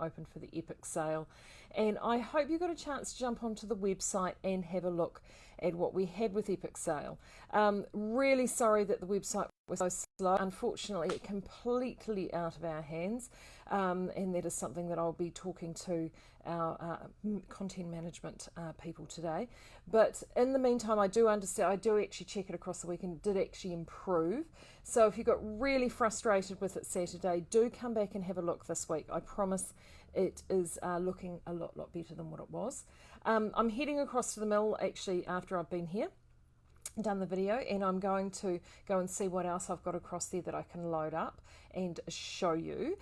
open for the epic sale. And I hope you got a chance to jump onto the website and have a look at what we had with epic sale. Really sorry that the website was so slow. Unfortunately, it completely out of our hands, and that is something that I'll be talking to our content management people today. But in the meantime, I do understand, I do actually check it across the week, and it did actually improve. So if you got really frustrated with it Saturday, do come back and have a look this week. I promise it is looking a lot better than what it was. I'm heading across to the mill actually after I've been here, done the video, and I'm going to go and see what else I've got across there that I can load up and show you,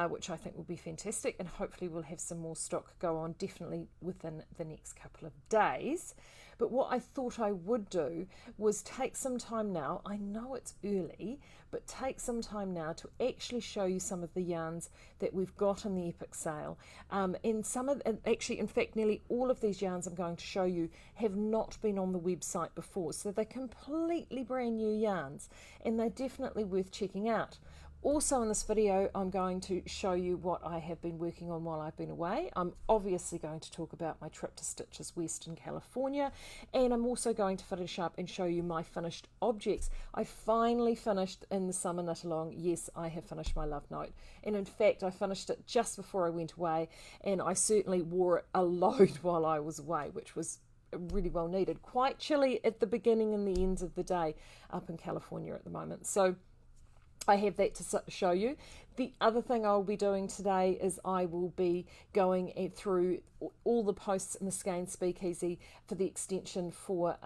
which I think will be fantastic, and hopefully we'll have some more stock go on definitely within the next couple of days. But what I thought I would do was take some time now, I know it's early, but take some time now to actually show you some of the yarns that we've got in the epic sale. And some of, actually in fact nearly all of these yarns I'm going to show you have not been on the website before, so they're completely brand new yarns, and they're definitely worth checking out. Also in this video, I'm going to show you what I have been working on while I've been away. I'm obviously going to talk about my trip to Stitches West in California, and I'm also going to finish up and show you my finished objects. I finally finished in the summer knit along. Yes, I have finished my love note, and in fact I finished it just before I went away, and I certainly wore it a load while I was away, which was really well needed. Quite chilly at the beginning and the ends of the day up in California at the moment. So I have that to show you. The other thing I'll be doing today is I will be going through all the posts in the Skeinz Speakeasy for the extension for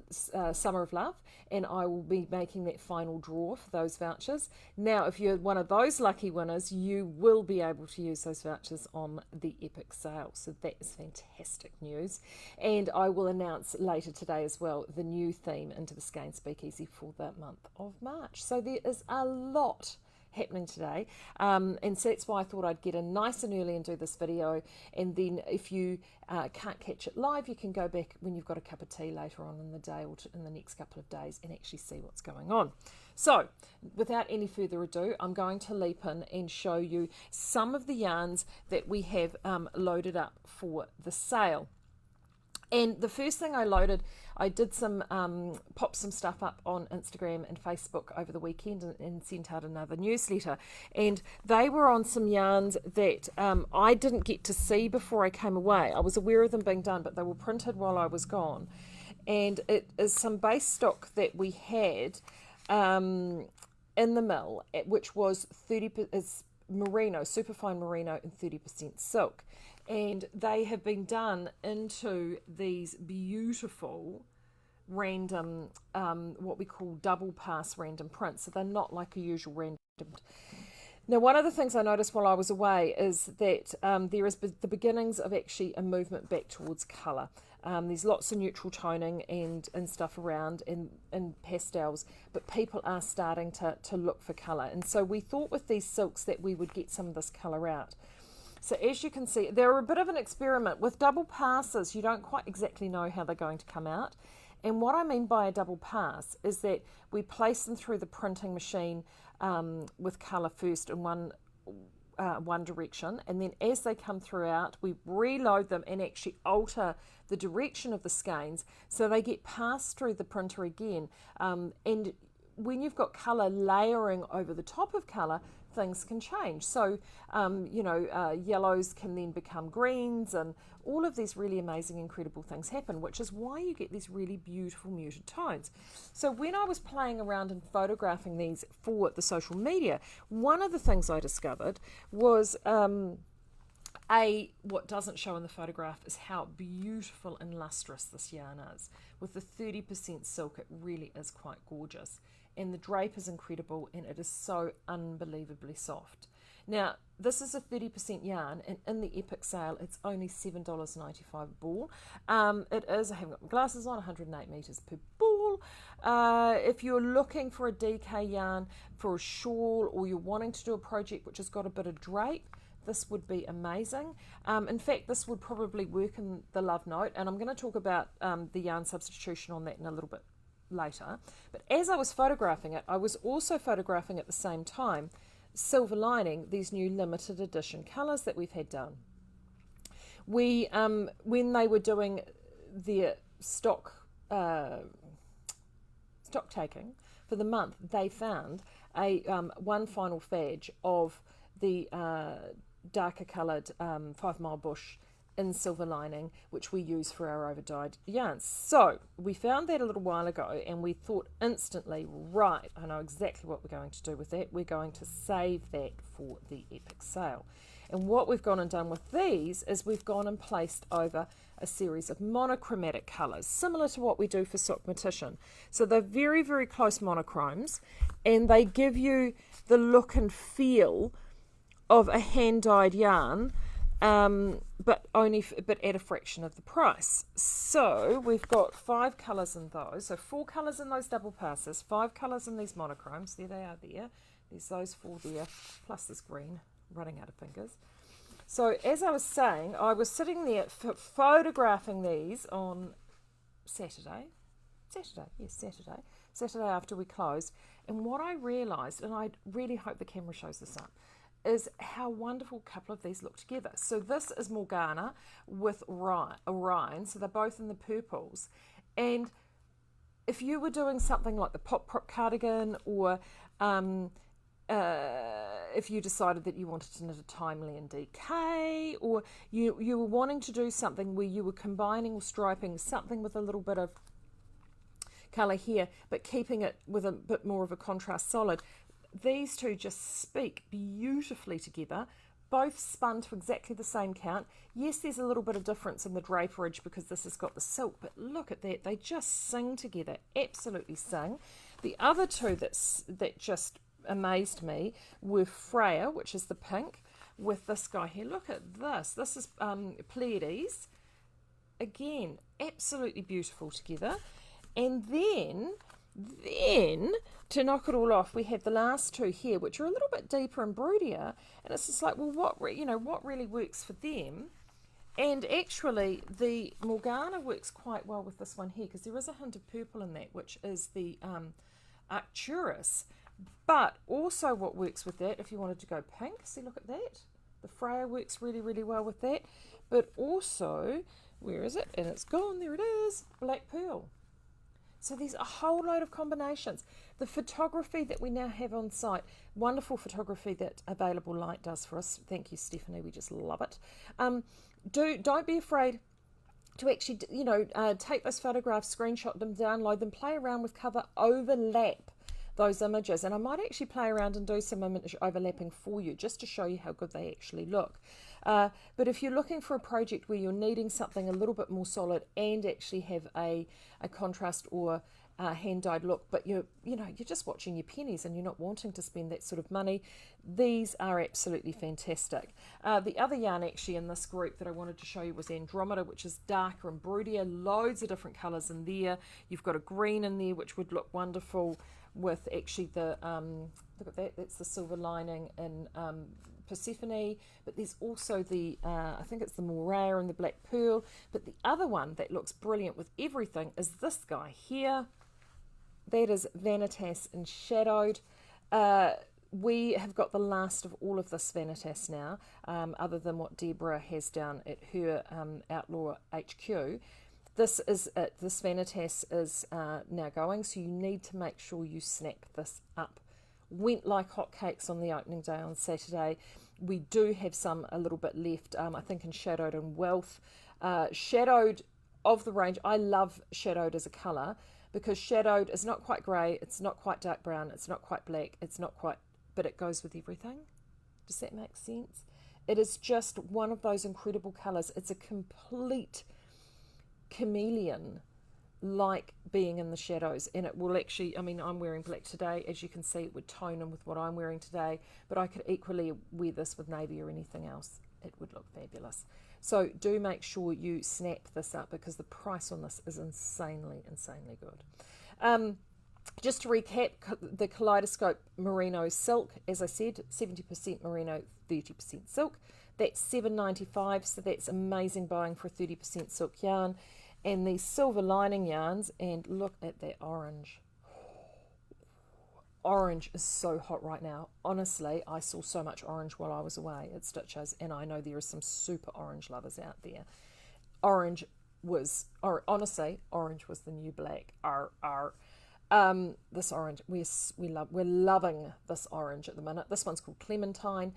Summer of Love, and I will be making that final draw for those vouchers. Now, if you're one of those lucky winners, you will be able to use those vouchers on the epic sale, so that is fantastic news. And I will announce later today as well the new theme into the Skeinz Speakeasy for the month of March. So there is a lot happening today, and so that's why I thought I'd get in nice and early and do this video, and then if you can't catch it live, you can go back when you've got a cup of tea later on in the day or in the next couple of days and actually see what's going on. So without any further ado, I'm going to leap in and show you some of the yarns that we have loaded up for the sale. And the first thing I loaded, I did some pop some stuff up on Instagram and Facebook over the weekend, and sent out another newsletter, and they were on some yarns that I didn't get to see before I came away. I was aware of them being done, but they were printed while I was gone, and it is some base stock that we had in the mill, which was 30% is merino, superfine merino, and 30% silk. And they have been done into these beautiful random, what we call double pass random prints. So they're not like a usual random. Now, one of the things I noticed while I was away is that there is the beginnings of actually a movement back towards colour. There's lots of neutral toning and stuff around and pastels, but people are starting to look for colour. And so we thought with these silks that we would get some of this colour out. So as you can see, they're a bit of an experiment. With double passes, you don't quite exactly know how they're going to come out. And what I mean by a double pass is that we place them through the printing machine with colour first in one direction, and then as they come throughout, we reload them and actually alter the direction of the skeins so they get passed through the printer again. And when you've got colour layering over the top of colour, things can change. So, yellows can then become greens, and all of these really amazing, incredible things happen, which is why you get these really beautiful muted tones. So when I was playing around and photographing these for the social media, one of the things I discovered was what doesn't show in the photograph is how beautiful and lustrous this yarn is. With the 30% silk, it really is quite gorgeous. And the drape is incredible, and it is so unbelievably soft. Now, this is a 30% yarn, and in the epic sale, it's only $7.95 a ball. It is, I haven't got my glasses on, 108 metres per ball. If you're looking for a DK yarn for a shawl, or you're wanting to do a project which has got a bit of drape, this would be amazing. In fact, this would probably work in the love note, and I'm going to talk about the yarn substitution on that in a little bit later. But as I was photographing it, I was also photographing at the same time silver lining these new limited edition colours that we've had done. We, when they were doing their stock taking for the month, they found a one final fadge of the darker coloured 5 Mile Bush in silver lining, which we use for our overdyed yarns. So we found that a little while ago, and we thought instantly, right, I know exactly what we're going to do with that. We're going to save that for the epic sale. And what we've gone and done with these is we've gone and placed over a series of monochromatic colours, similar to what we do for Sock Mortician. So they're very, very close monochromes, and they give you the look and feel of a hand-dyed yarn, but at a fraction of the price. So we've got 5 colours in those, so 4 colours in those double passes, 5 colours in these monochromes. There they are there. There's those 4 there, plus this green, running out of fingers. So as I was saying, I was sitting there photographing these on Saturday after we closed, and what I realised, and I really hope the camera shows this up, is how wonderful a couple of these look together. So this is Morgana with Orion, so they're both in the purples, and if you were doing something like the Pop Prop cardigan, or if you decided that you wanted to knit a Timely and DK, or you were wanting to do something where you were combining or striping something with a little bit of colour here, but keeping it with a bit more of a contrast solid, these two just speak beautifully together. Both spun to exactly the same count. Yes, there's a little bit of difference in the draperage because this has got the silk, but look at that. They just sing together, absolutely sing. The other two that just amazed me were Freya, which is the pink, with this guy here. Look at this. This is Pleiades. Again, absolutely beautiful together. And then to knock it all off, we have the last two here, which are a little bit deeper and broodier. And it's just like, well, what really works for them? And actually, the Morgana works quite well with this one here, because there is a hint of purple in that, which is the Arcturus. But also what works with that, if you wanted to go pink, see, look at that. The Freya works really, really well with that. But also, where is it? And it's gone, there it is, Black Pearl. So there's a whole load of combinations. The photography that we now have on site, wonderful photography that Available Light does for us. Thank you, Stephanie, we just love it. Don't be afraid to actually, take those photographs, screenshot them, download them, play around with cover, overlap those images, and I might actually play around and do some image overlapping for you just to show you how good they actually look. But if you're looking for a project where you're needing something a little bit more solid and actually have a contrast or hand-dyed look, but you're just watching your pennies and you're not wanting to spend that sort of money, these are absolutely fantastic. The other yarn actually in this group that I wanted to show you was Andromeda, which is darker and broodier, loads of different colours in there. You've got a green in there which would look wonderful with actually the look at that, that's the silver lining in Persephone, but there's also the I think it's the Morea and the Black Pearl. But the other one that looks brilliant with everything is this guy here. That is Vanitas and Shadowed. We have got the last of all of this Vanitas now, other than what Deborah has down at her Outlaw HQ. This is it. This Vanitas is now going, so you need to make sure you snap this up. Went like hotcakes on the opening day on Saturday. We do have some a little bit left, I think in Shadowed and Wealth. Shadowed of the range, I love Shadowed as a colour, because Shadowed is not quite grey, it's not quite dark brown, it's not quite black, it's not quite, but it goes with everything. Does that make sense? It is just one of those incredible colours. It's a complete chameleon, like being in the shadows, and it will actually, I mean, I'm wearing black today, as you can see it would tone in with what I'm wearing today, but I could equally wear this with navy or anything else. It would look fabulous. So do make sure you snap this up, because the price on this is insanely good. Just to recap, the Kaleidoscope Merino silk, as I said, 70% merino, 30% silk. That's $7.95, so that's amazing buying for a 30% silk yarn. And these silver lining yarns, and look at that orange. orange is so hot right now. Honestly, I saw so much orange while I was away at Stitches, and I know there are some super orange lovers out there. Orange was, or honestly, orange was the new black. This orange, we're loving this orange at the minute. This one's called Clementine.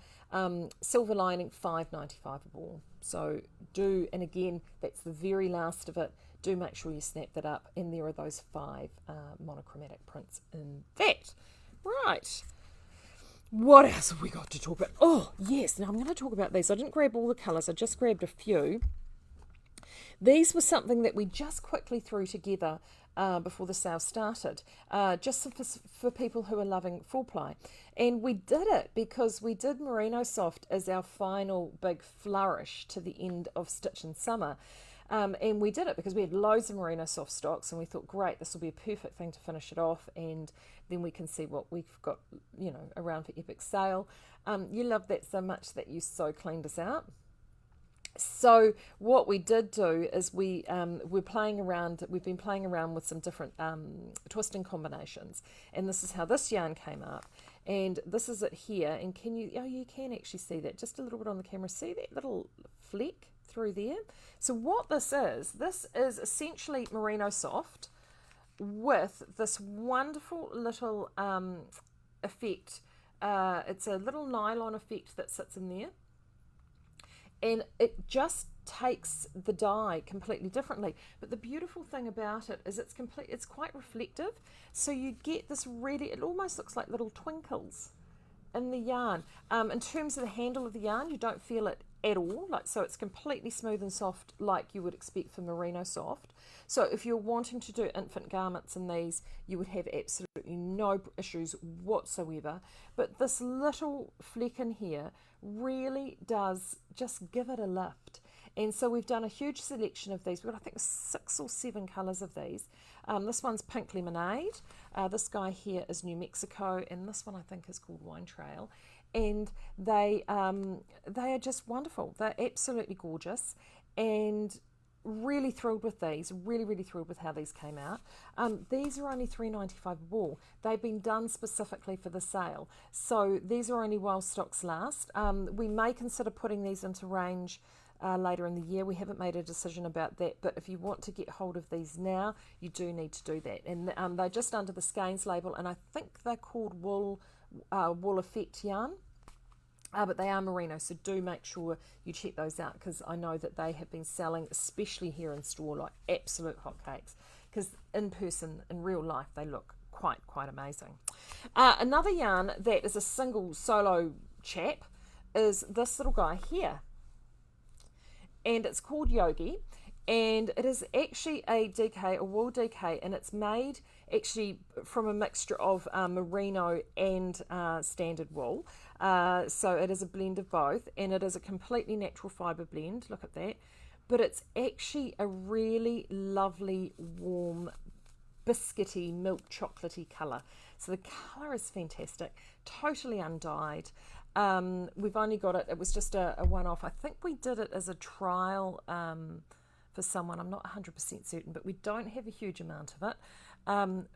Silver lining, $5.95 a ball. So do, and again, that's the very last of it. Do make sure you snap that up, and there are those 5 monochromatic prints in that. Right. What else have we got to talk about? Oh, yes. Now I'm going to talk about these. I didn't grab all the colours. I just grabbed a few. These were something that we just quickly threw together before the sale started, just for people who are loving full ply. And we did it because we did Merino Soft as our final big flourish to the end of Stitch in Summer. And we did it because we had loads of Merino Soft stocks, and we thought, great, this will be a perfect thing to finish it off, and then we can see what we've got, around for epic sale. You loved that so much that you so cleaned us out. So what we did do is we've been playing around with some different twisting combinations, and this is how this yarn came up, and this is it here. And you can actually see that just a little bit on the camera. See that little fleck through there? So what this is essentially Merino Soft with this wonderful little effect. It's a little nylon effect that sits in there, and it just takes the dye completely differently. But the beautiful thing about it is it's quite reflective, so you get this really, it almost looks like little twinkles in the yarn. In terms of the handle of the yarn, you don't feel it at all, so it's completely smooth and soft like you would expect for Merino Soft. So if you're wanting to do infant garments in these, you would have absolutely no issues whatsoever. But this little fleck in here really does just give it a lift. And so we've done a huge selection of these. We've got, I think, 6 or 7 colours of these. This one's Pink Lemonade. This guy here is New Mexico, and this one I think is called Wine Trail. And they are just wonderful. They're absolutely gorgeous, and really thrilled with these. Really thrilled with how these came out. These are only $3.95 a ball. They've been done specifically for the sale, so these are only while stocks last. We may consider putting these into range later in the year. We haven't made a decision about that, but if you want to get hold of these now, you do need to do that. And they're just under the Skeinz label, and I think they're called Wool Effect yarn. But they are merino, so do make sure you check those out, because I know that they have been selling, especially here in store, like absolute hotcakes, because in person, in real life, they look quite amazing. Another yarn that is a single solo chap is this little guy here, and it's called Yogi, and it is actually a wool DK, and it's made actually from a mixture of merino and standard wool. So it is a blend of both, and it is a completely natural fibre blend. Look at that. But it's actually a really lovely, warm, biscuity, milk chocolatey colour. So the colour is fantastic, totally undyed. We've only got it was just a one-off. I think we did it as a trial for someone. I'm not 100% certain, but we don't have a huge amount of it.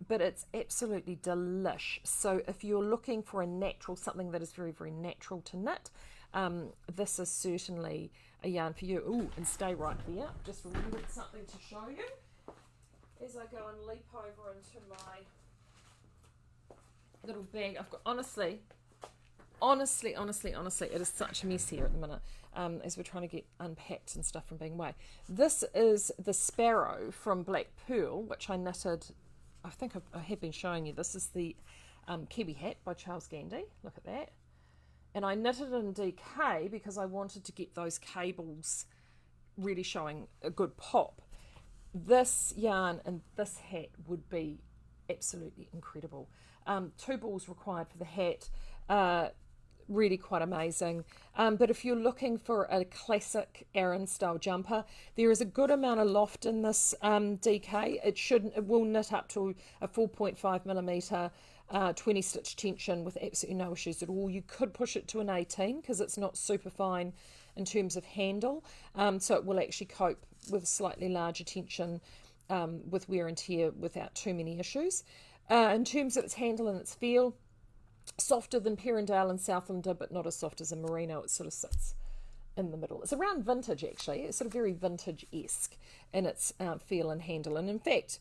But it's absolutely delish. So if you're looking for a natural, something that is very natural to knit, this is certainly a yarn for you. Ooh, and stay right there. Just remembered something to show you as I go and leap over into my little bag. I've got, honestly, it is such a mess here at the minute, as we're trying to get unpacked and stuff from being away. This is the Sparrow from Black Pearl, which I knitted. I think I have been showing you. This is the Kiwi Hat by Charles Gandy. Look at that. And I knitted it in DK because I wanted to get those cables really showing a good pop. This yarn and this hat would be absolutely incredible. 2 balls required for the hat. Really quite amazing. But if you're looking for a classic Aran style jumper, there is a good amount of loft in this DK. It will knit up to a 4.5mm 20 stitch tension with absolutely no issues at all. You could push it to an 18 because it's not super fine in terms of handle, so it will actually cope with slightly larger tension with wear and tear without too many issues. In terms of its handle and its feel, softer than Perendale and Southlander, but not as soft as a Merino. It sort of sits in the middle. It's around vintage, actually. It's sort of very vintage-esque in its feel and handle. And in fact,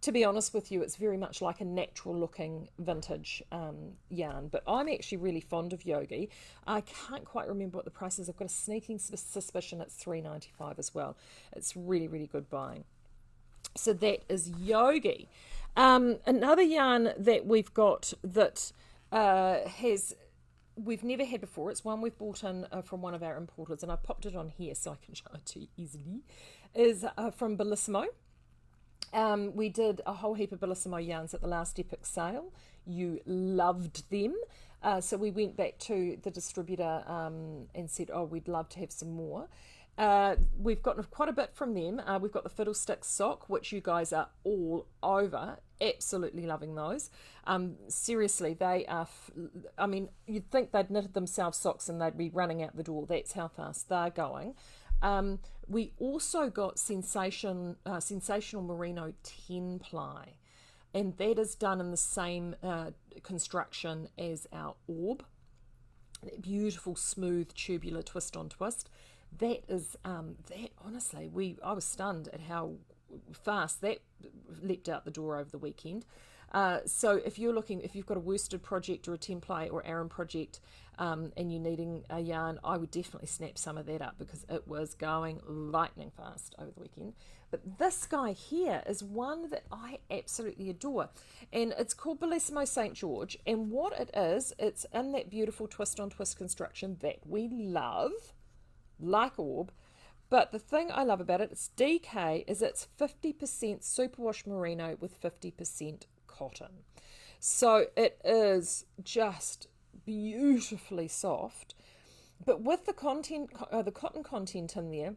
to be honest with you, it's very much like a natural-looking vintage yarn. But I'm actually really fond of Yogi. I can't quite remember what the price is. I've got a sneaking suspicion it's $3.95 as well. It's really, really good buying. So that is Yogi. Another yarn that we've got that we've never had before, it's one we've bought in from one of our importers, and I popped it on here so I can show it to you easily, is from Bellissimo. We did a whole heap of Bellissimo yarns at the last Epic sale. You loved them. So we went back to the distributor and said, oh, we'd love to have some more. We've gotten quite a bit from them. We've got the Fiddlesticks sock, which you guys are all over. Absolutely loving those. Seriously, they are, I mean, you'd think they'd knitted themselves socks and they'd be running out the door. That's how fast they're going. We also got Sensational Merino 10 ply, and that is done in the same construction as our orb. That beautiful, smooth, tubular twist on twist. That is, that honestly, I was stunned at how fast that leapt out the door over the weekend. So if you've got a worsted project or a 10 ply or Aran project, and you're needing a yarn, I would definitely snap some of that up because it was going lightning fast over the weekend. But this guy here is one that I absolutely adore, and it's called Bellissimo St. George, and what it is, it's in that beautiful twist on twist construction that we love, like orb. But the thing I love about it, it's DK, is it's 50% superwash merino with 50% cotton. So it is just beautifully soft, but with the cotton content in there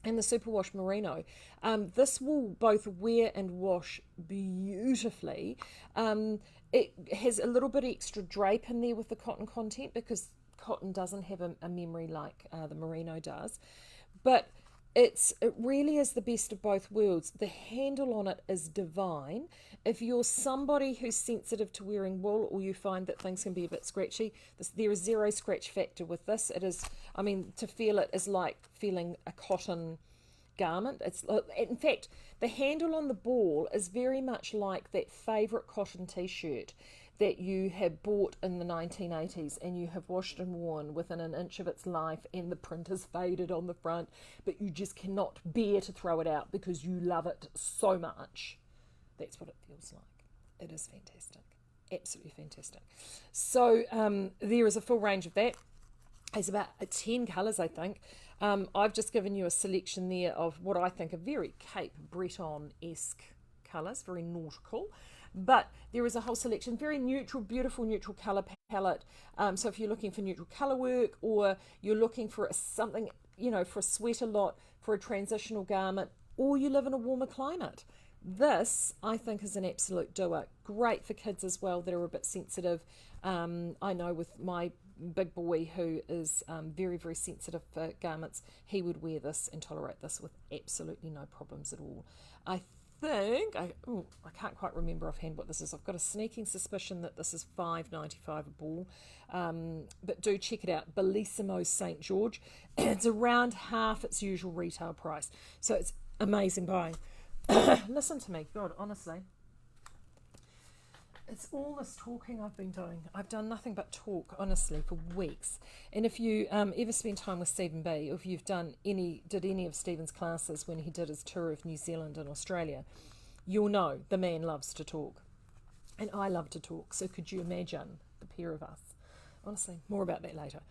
and the superwash merino, this will both wear and wash beautifully. It has a little bit extra drape in there with the cotton content because cotton doesn't have a memory like the merino does, but it really is the best of both worlds. The handle on it is divine. If you're somebody who's sensitive to wearing wool, or you find that things can be a bit scratchy, there is zero scratch factor with this. It is, I mean, to feel it is like feeling a cotton garment. It's, in fact, the handle on the ball is very much like that favourite cotton t-shirt that you have bought in the 1980s and you have washed and worn within an inch of its life, and the print is faded on the front, but you just cannot bear to throw it out because you love it so much. That's what it feels like. It is fantastic. Absolutely fantastic. So there is a full range of that. There's about 10 colours, I think. I've just given you a selection there of what I think are very Cape Breton-esque colours, very nautical. But there is a whole selection, very neutral, beautiful neutral colour palette. So if you're looking for neutral colour work, or you're looking for something, for a sweater lot, for a transitional garment, or you live in a warmer climate, this, I think, is an absolute doer. Great for kids as well that are a bit sensitive. I know with my big boy who is very, very sensitive for garments, he would wear this and tolerate this with absolutely no problems at all. I can't quite remember offhand what this is. I've got a sneaking suspicion that this is $5.95 a ball, but do check it out. Bellissimo St. George. It's around half its usual retail price, so it's amazing buying. Listen to me, God, honestly, it's all this talking I've been doing. I've done nothing but talk, honestly, for weeks. And if you ever spend time with Stephen B, or if you've did any of Stephen's classes when he did his tour of New Zealand and Australia, you'll know the man loves to talk. And I love to talk, so could you imagine the pair of us? Honestly, more about that later.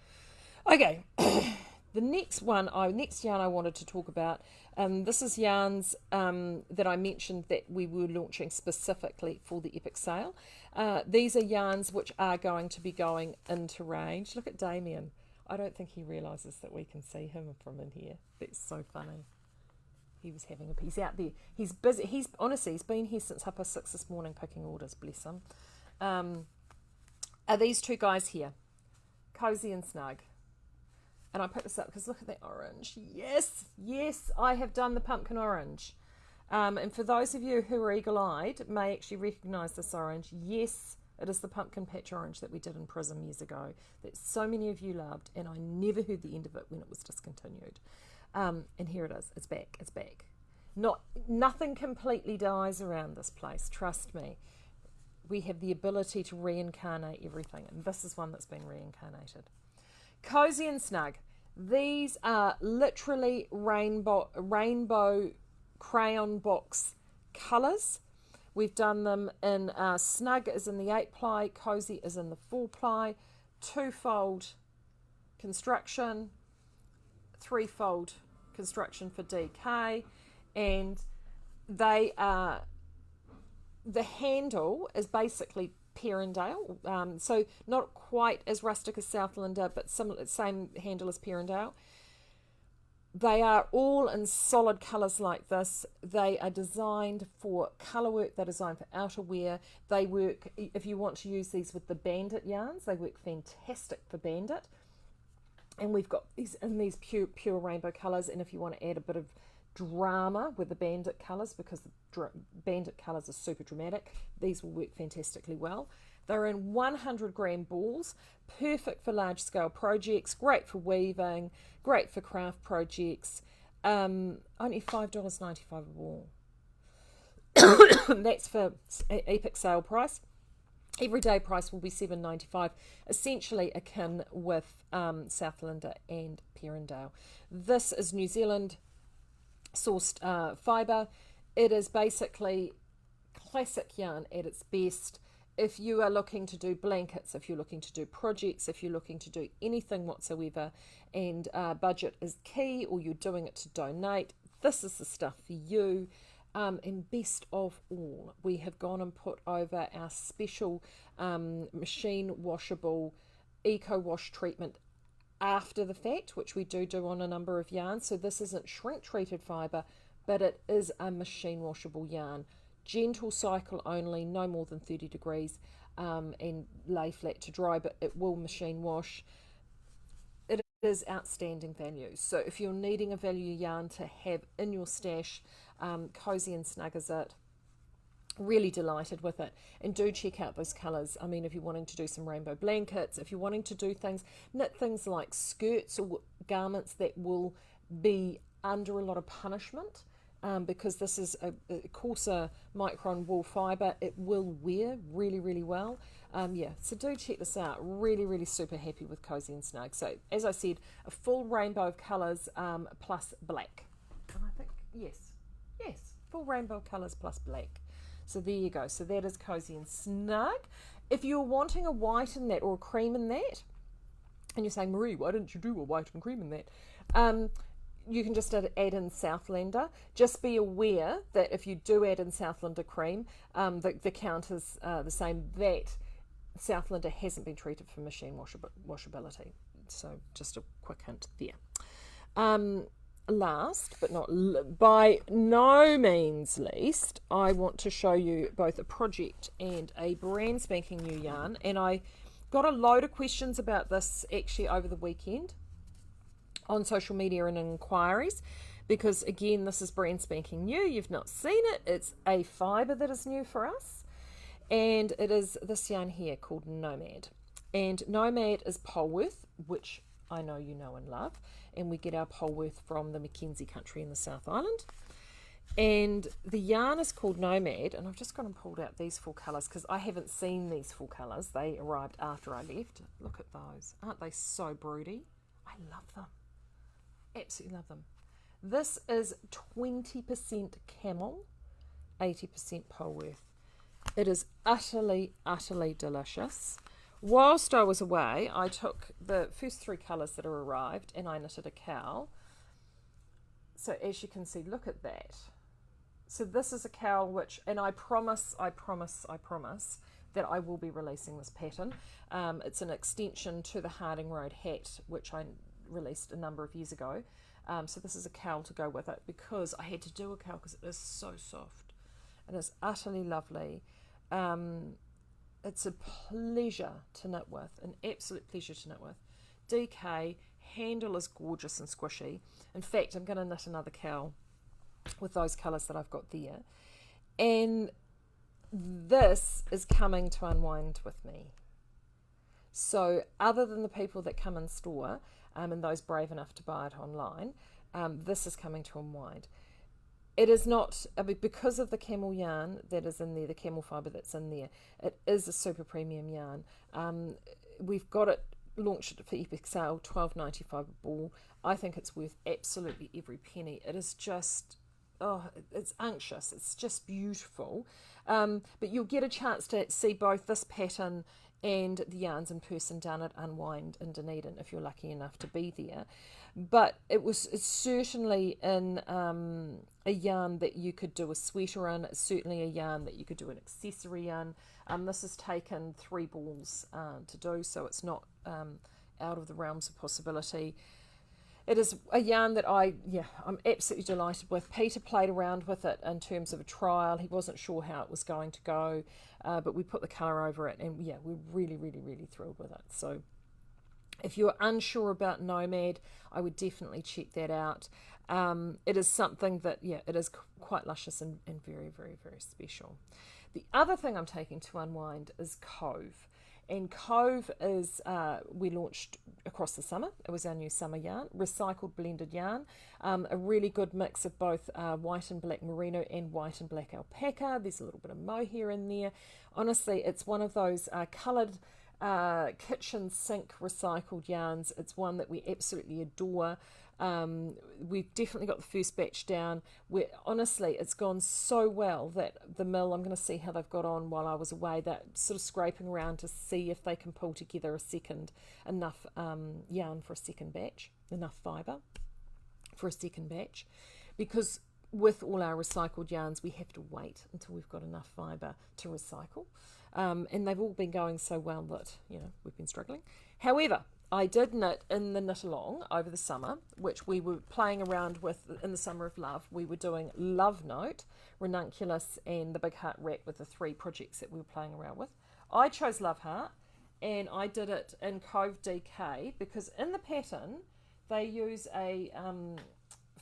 Okay, the next yarn I wanted to talk about, this is yarns that I mentioned that we were launching specifically for the Epic sale. These are yarns which are going to be going into range. Look at Damien. I don't think he realises that we can see him from in here. That's so funny. He was having a piece out there. He's busy. He's been here since 6:30 this morning picking orders, bless him. Are these two guys here, Cozy and Snug. And I picked this up because look at that orange. Yes, I have done the pumpkin orange. And for those of you who are eagle-eyed, may actually recognise this orange. Yes, It is the pumpkin patch orange that we did in Prism years ago that so many of you loved, and I never heard the end of it when it was discontinued. And here it is. It's back. It's back. Nothing completely dies around this place. Trust me. We have the ability to reincarnate everything, and this is one that's been reincarnated. Cozy and Snug. These are literally rainbow crayon box colours. We've done them in Snug is in the 8-ply, Cozy is in the 4-ply, 2-fold construction, 3-fold construction for DK, and they are, the handle is basically Perindale, so not quite as rustic as Southlander, but same handle as Perindale. They are all in solid colours like this. They are designed for colour work. They're designed for outerwear. They work, if you want to use these with the bandit yarns, they work fantastic for bandit. And we've got these in these pure rainbow colours. And if you want to add a bit of drama with the bandit colours, because the bandit colours are super dramatic, these will work fantastically well. They're in 100 gram balls, perfect for large scale projects, great for weaving, great for craft projects. Only $5.95 a ball. That's for epic sale price. Everyday price will be $7.95, essentially akin with Southlander and Perindale. This is New Zealand sourced fibre. It is basically classic yarn at its best. If you are looking to do blankets, if you're looking to do projects, if you're looking to do anything whatsoever, and budget is key, or you're doing it to donate, this is the stuff for you. And best of all, we have gone and put over our special machine washable eco wash treatment after the fact, which we do on a number of yarns. So this isn't shrink treated fibre, but it is a machine washable yarn. Gentle cycle only, no more than 30 degrees, and lay flat to dry, but it will machine wash. It is outstanding value. So if you're needing a value yarn to have in your stash, Cozy and Snug is it. Really delighted with it. And do check out those colours. I mean, if you're wanting to do some rainbow blankets, if you're wanting to do things, knit things like skirts or garments that will be under a lot of punishment, because this is a coarser micron wool fibre, it will wear really, really well. So do check this out. Really, really super happy with Cozy and Snug. So as I said, a full rainbow of colours plus black. And I think, yes, full rainbow colours plus black. So there you go. So that is Cozy and Snug. If you're wanting a white in that or a cream in that, and you're saying, Marie, why didn't you do a white and cream in that? You can just add in Southlander. Just be aware that if you do add in Southlander cream, the count is the same. That Southlander hasn't been treated for machine washability. So just a quick hint there. Last but not by no means least, I want to show you both a project and a brand spanking new yarn. And I got a load of questions about this actually over the weekend on social media and inquiries, because again, this is brand spanking new. You've not seen it. It's a fibre that is new for us, and it is this yarn here called Nomad. And Nomad is Polworth, which I know you know and love, and we get our Polworth from the Mackenzie country in the South Island. And the yarn is called Nomad, and I've just gone and pulled out these full colours because I haven't seen these full colours. They arrived after I left. Look at those. Aren't they so broody? I love them. Absolutely love them. This is 20% camel, 80% Polworth. It is utterly, utterly delicious. Whilst I was away, I took the first 3 colours that are arrived and I knitted a cowl. So as you can see, look at that. So this is a cowl which, and I promise that I will be releasing this pattern. It's an extension to the Harding Road hat, which I released a number of years ago. So this is a cowl to go with it, because I had to do a cowl because it is so soft. It is utterly lovely. It's a pleasure to knit with, an absolute pleasure to knit with. DK, handle is gorgeous and squishy. In fact, I'm going to knit another cowl with those colours that I've got there. And this is coming to unwind with me. So other than the people that come in store and those brave enough to buy it online, this is coming to unwind. It is not, I mean, because of the camel yarn that is in there, the camel fibre that's in there, it is a super premium yarn. We've got it launched for epic sale, $12.95 a ball. I think it's worth absolutely every penny. It is just, oh, it's unctuous. It's just beautiful. But you'll get a chance to see both this pattern and the yarns in person down at Unwind in Dunedin if you're lucky enough to be there. But it's certainly in a yarn that you could do a sweater in. It's certainly a yarn that you could do an accessory in. This has taken 3 balls to do, so it's not out of the realms of possibility. It is a yarn that I'm absolutely delighted with. Peter played around with it in terms of a trial. He wasn't sure how it was going to go, but we put the colour over it, and yeah, we're really, really, really thrilled with it. So if you're unsure about Nomad, I would definitely check that out. It is something that, it is quite luscious and very, very, very special. The other thing I'm taking to Unwind is Cove. And Cove is, we launched across the summer. It was our new summer yarn, recycled blended yarn, a really good mix of both white and black merino and white and black alpaca. There's a little bit of mohair in there. Honestly, it's one of those coloured kitchen sink recycled yarns. It's one that we absolutely adore. We've definitely got the first batch down where honestly it's gone so well that the mill, I'm going to see how they've got on while I was away, that sort of scraping around to see if they can pull together enough yarn for a second batch, enough fibre for a second batch, because with all our recycled yarns we have to wait until we've got enough fibre to recycle, and they've all been going so well that we've been struggling. However, I did knit in the knit along over the summer, which we were playing around with in the Summer of Love. We were doing Love Note, Ranunculus, and the Big Heart Wrap with the 3 projects that we were playing around with. I chose Love Heart, and I did it in Cove DK because in the pattern they use a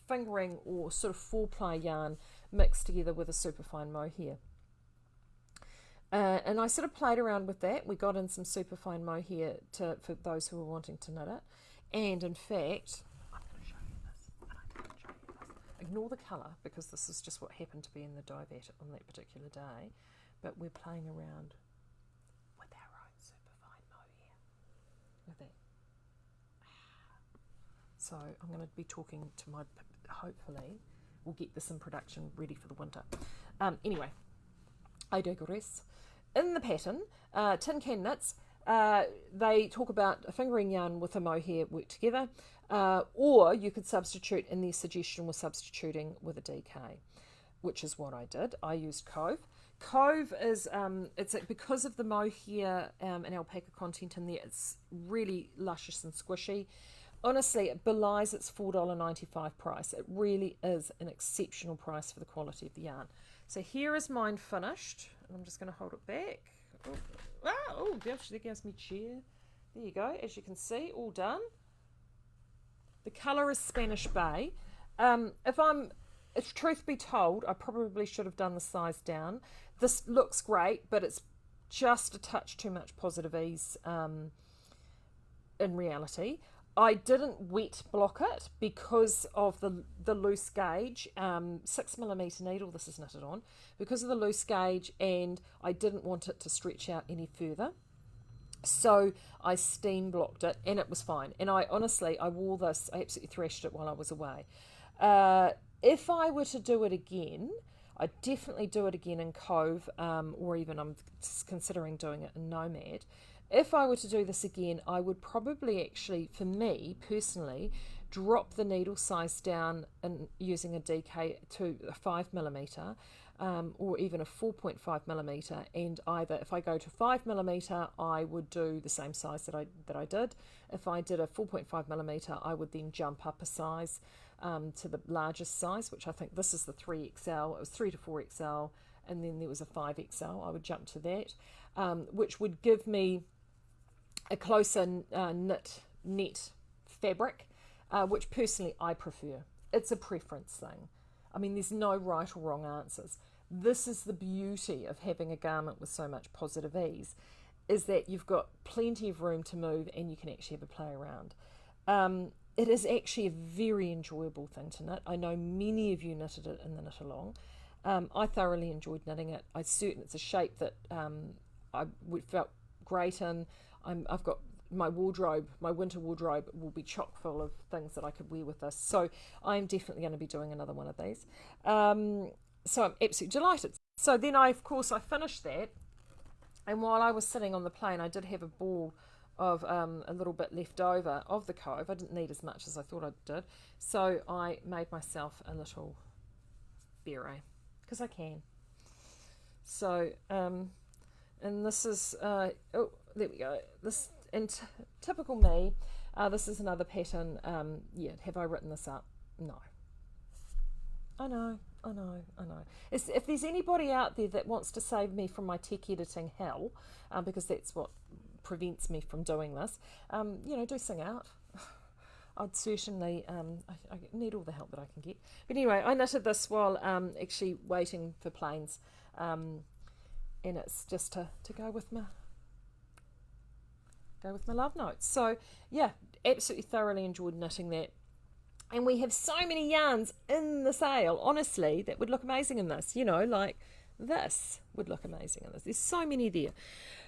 fingering or sort of 4-ply yarn mixed together with a superfine mohair. And I sort of played around with that. We got in some superfine mohair for those who were wanting to knit it. And in fact, I'm going to show you this. Ignore the colour because this is just what happened to be in the die vat on that particular day. But we're playing around with our own superfine mohair. Look at that. So I'm going to be talking to hopefully we'll get this in production ready for the winter. Anyway, I digress. In the pattern, Tin Can Knits, they talk about a fingering yarn with a mohair worked together, or you could substitute, and their suggestion was substituting with a DK, which is what I did. I used Cove. Cove is, it's because of the mohair and alpaca content in there, it's really luscious and squishy. Honestly, it belies its $4.95 price. It really is an exceptional price for the quality of the yarn. So here is mine finished. I'm just going to hold it back. There goes my chair. There you go. As you can see, all done. The colour is Spanish Bay. If truth be told, I probably should have done the size down. This looks great, but it's just a touch too much positive ease in reality. I didn't wet block it because of the loose gauge, 6mm needle this is knitted on, because of the loose gauge, and I didn't want it to stretch out any further. So I steam blocked it and it was fine. And I wore this, I absolutely thrashed it while I was away. If I were to do it again, I'd definitely do it again in Cove, or even I'm considering doing it in Nomad. If I were to do this again, I would probably actually, for me personally, drop the needle size down and using a DK to a 5mm, or even a 4.5mm, and either if I go to 5mm, I would do the same size that I did. If I did a 4.5mm, I would then jump up a size to the largest size, which I think this is the 3XL. It was 3 to 4XL, and then there was a 5XL. I would jump to that, which would give me a closer net fabric, which personally I prefer. It's a preference thing. I mean, there's no right or wrong answers. this is the beauty of having a garment with so much positive ease, is that you've got plenty of room to move and you can actually have a play around. It is actually a very enjoyable thing to knit. I know many of you knitted it in the knit along. I thoroughly enjoyed knitting it. It's a shape that I felt great in. I've got my wardrobe, my winter wardrobe will be chock full of things that I could wear with this. So I'm definitely going to be doing another one of these. So I'm absolutely delighted. So then I finished that, and while I was sitting on the plane, I did have a ball of a little bit left over of the Cove. I didn't need as much as I thought I did, so I made myself a little beret because I can. So and this is there we go. This in typical me. This is another pattern. Have I written this up? No. I know. If there's anybody out there that wants to save me from my tech editing hell, because that's what prevents me from doing this, do sing out. I'd certainly, I need all the help that I can get. But anyway, I knitted this while actually waiting for planes, and it's just to go with my love notes. So yeah, absolutely thoroughly enjoyed knitting that. And we have so many yarns in the sale, honestly, that would look amazing in this. Like this would look amazing in this. There's so many there.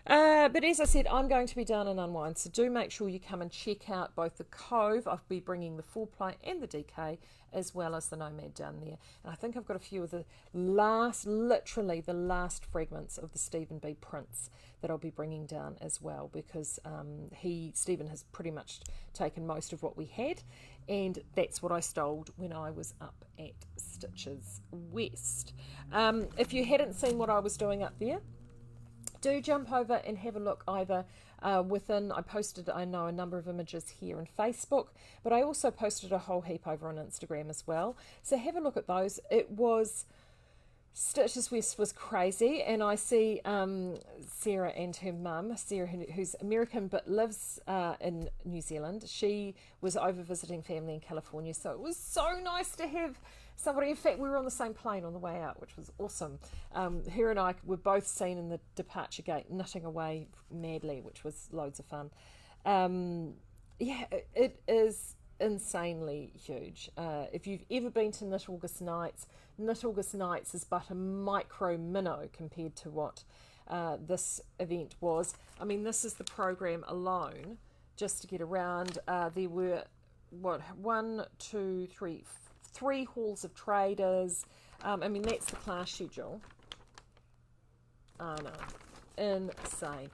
But as I said, I'm going to be down in Unwind, so do make sure you come and check out both the Cove. I'll be bringing the 4-ply and the DK, as well as the Nomad down there. And I think I've got a few of the last fragments of the Stephen B prints that I'll be bringing down as well, because Stephen has pretty much taken most of what we had, and that's what I stole when I was up at Stitches West. If you hadn't seen what I was doing up there, do jump over and have a look either within, I posted, I know, a number of images here on Facebook, but I also posted a whole heap over on Instagram as well. So have a look at those. It was, Stitches West was crazy, and I see Sarah and her mum, Sarah, who's American but lives in New Zealand. She was over visiting family in California, so it was so nice to have somebody. In fact, we were on the same plane on the way out, which was awesome. Her and I were both seen in the departure gate knitting away madly, which was loads of fun. It is insanely huge. If you've ever been to Knit August Nights is but a micro minnow compared to what this event was. I mean, this is the program alone, just to get around. There were, three halls of traders. I mean, that's the class schedule. Oh no, insane.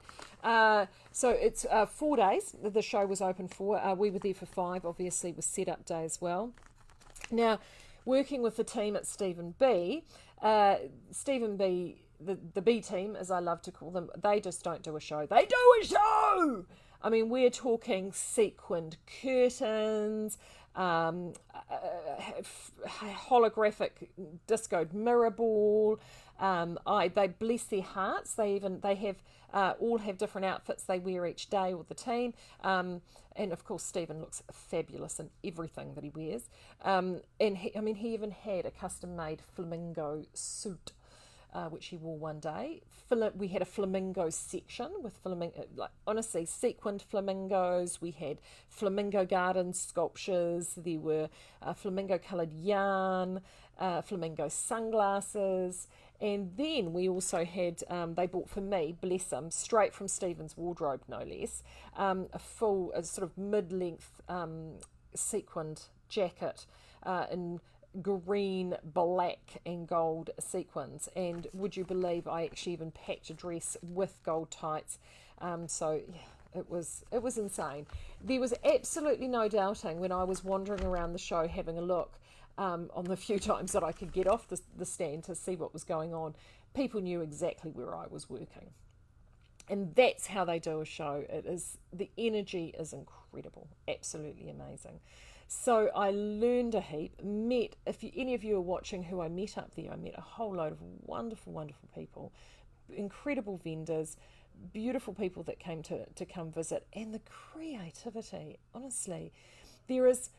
So it's 4 days that the show was open for. We were there for 5, obviously, was set-up day as well. Now, working with the team at Stephen B, the B team, as I love to call them, they just don't do a show. They do a show! I mean, we're talking sequined curtains, holographic discoed mirror ball. They bless their hearts. They have all have different outfits they wear each day with the team. And of course, Stephen looks fabulous in everything that he wears. And he even had a custom-made flamingo suit, which he wore one day. We had a flamingo section with honestly, sequined flamingos. We had flamingo garden sculptures. There were flamingo-coloured yarn, flamingo sunglasses. And then we also had, they bought for me, bless them, straight from Stephen's wardrobe, no less, a sort of mid-length sequined jacket in green, black and gold sequins. And would you believe I actually even packed a dress with gold tights. It was insane. There was absolutely no doubting when I was wandering around the show having a look on the few times that I could get off the stand to see what was going on. People knew exactly where I was working. And that's how they do a show. The energy is incredible, absolutely amazing. So I learned a heap, any of you are watching who I met up there, I met a whole load of wonderful, wonderful people, incredible vendors, beautiful people that came to come visit, and the creativity, honestly. There is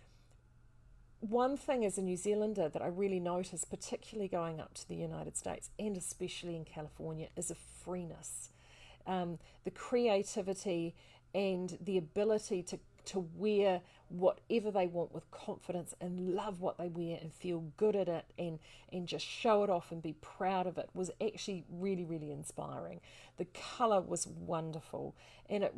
one thing as a New Zealander that I really notice, particularly going up to the United States and especially in California, is a freeness. The creativity and the ability to wear whatever they want with confidence and love what they wear and feel good at it and just show it off and be proud of it was actually really, really inspiring. The colour was wonderful, and it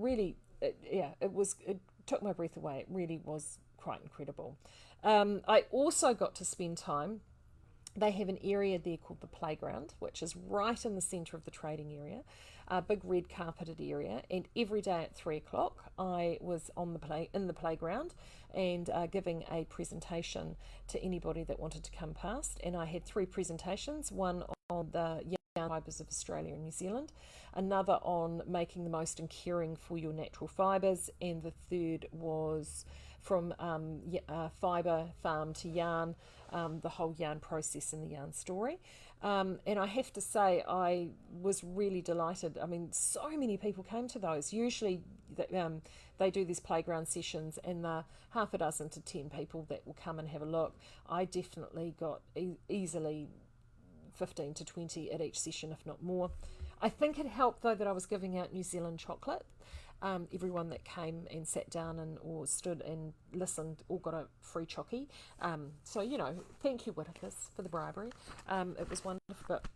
took my breath away. It really was quite incredible. I also got to spend time. They have an area there called the playground, which is right in the centre of the trading area, a big red carpeted area. And every day at 3 o'clock, I was in the playground and giving a presentation to anybody that wanted to come past. And I had 3 presentations: one on the yarn fibres of Australia and New Zealand, another on making the most and caring for your natural fibres, and the third was from fibre farm to yarn, the whole yarn process and the yarn story. And I have to say, I was really delighted. I mean, so many people came to those. Usually they do these playground sessions and the half a dozen to 10 people that will come and have a look. I definitely got easily 15 to 20 at each session, if not more. I think it helped, though, that I was giving out New Zealand chocolate. Everyone that came and sat down or stood and listened all got a free chocky. So, thank you, Whitakers, for the bribery. It was wonderful, but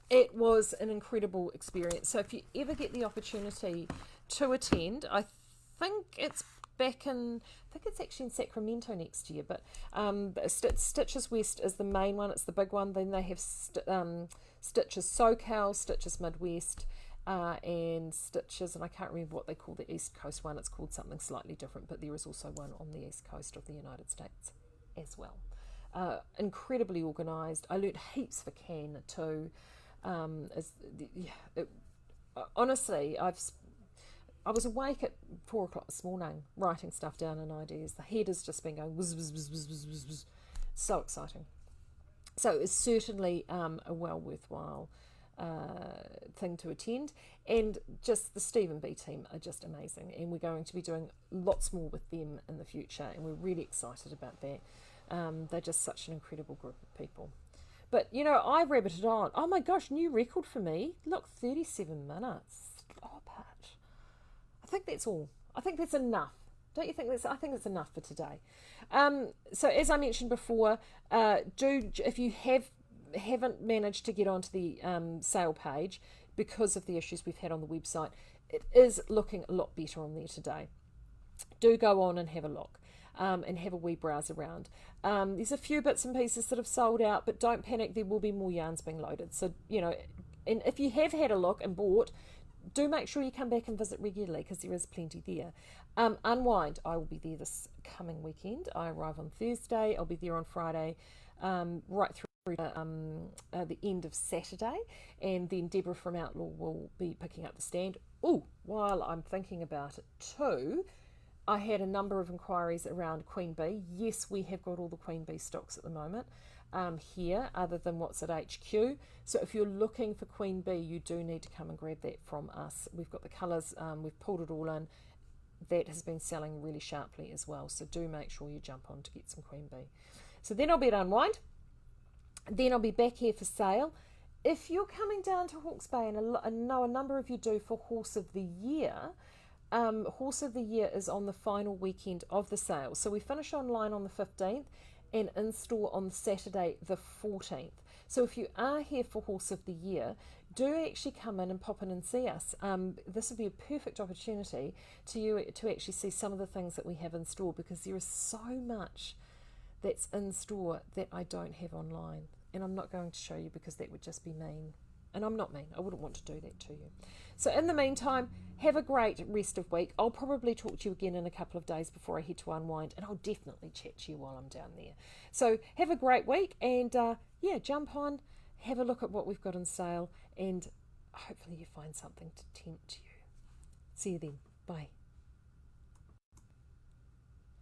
it was an incredible experience. So if you ever get the opportunity to attend, I think it's actually in Sacramento next year, but Stitches West is the main one. It's the big one. Then they have Stitches SoCal, Stitches Midwest, and Stitches, and I can't remember what they call the East Coast one. It's called something slightly different, but there is also one on the East Coast of the United States as well. Incredibly organised. I learnt heaps for Can too. Honestly, I was awake at 4 o'clock this morning writing stuff down and ideas. The head has just been going whiz, whiz, whiz, whiz, whiz, whiz, whiz. So exciting. So it's certainly a well worthwhile thing to attend, and just the Stephen B team are just amazing, and we're going to be doing lots more with them in the future, and we're really excited about that. They're just such an incredible group of people. But I rabbited on. Oh my gosh, new record for me. Look, 37 minutes. Stop it. I think that's all. I think that's enough. Don't you think I think it's enough for today. So as I mentioned before, if you haven't managed to get onto the sale page because of the issues we've had on the website, it is looking a lot better on there today. Do go on and have a look, and have a wee browse around. There's a few bits and pieces that have sold out, but don't panic, there will be more yarns being loaded. So, and if you have had a look and bought, do make sure you come back and visit regularly, because there is plenty there. Unwind, I will be there this coming weekend. I arrive on Thursday. I'll be there on Friday, right through the end of Saturday, and then Deborah from Outlaw will be picking up the stand. While I'm thinking about it too, I had a number of inquiries around Queen Bee. Yes, we have got all the Queen Bee stocks at the moment here, other than what's at HQ. So if you're looking for Queen Bee, you do need to come and grab that from us. We've got the colours, we've pulled it all in. That has been selling really sharply as well, so do make sure you jump on to get some Queen Bee. So then I'll be at Unwind. Then I'll be back here for sale. If you're coming down to Hawke's Bay, and I know a number of you do, for Horse of the Year, Horse of the Year is on the final weekend of the sale. So we finish online on the 15th and in store on Saturday the 14th. So if you are here for Horse of the Year, do actually come in and pop in and see us. This would be a perfect opportunity to actually see some of the things that we have in store, because there is so much that's in store that I don't have online, and I'm not going to show you because that would just be mean, and I'm not mean. I wouldn't want to do that to you. So in the meantime, have a great rest of week. I'll probably talk to you again in a couple of days before I head to Unwind, and I'll definitely chat to you while I'm down there. So have a great week, and jump on, have a look at what we've got on sale, and hopefully you find something to tempt you. See you then. Bye.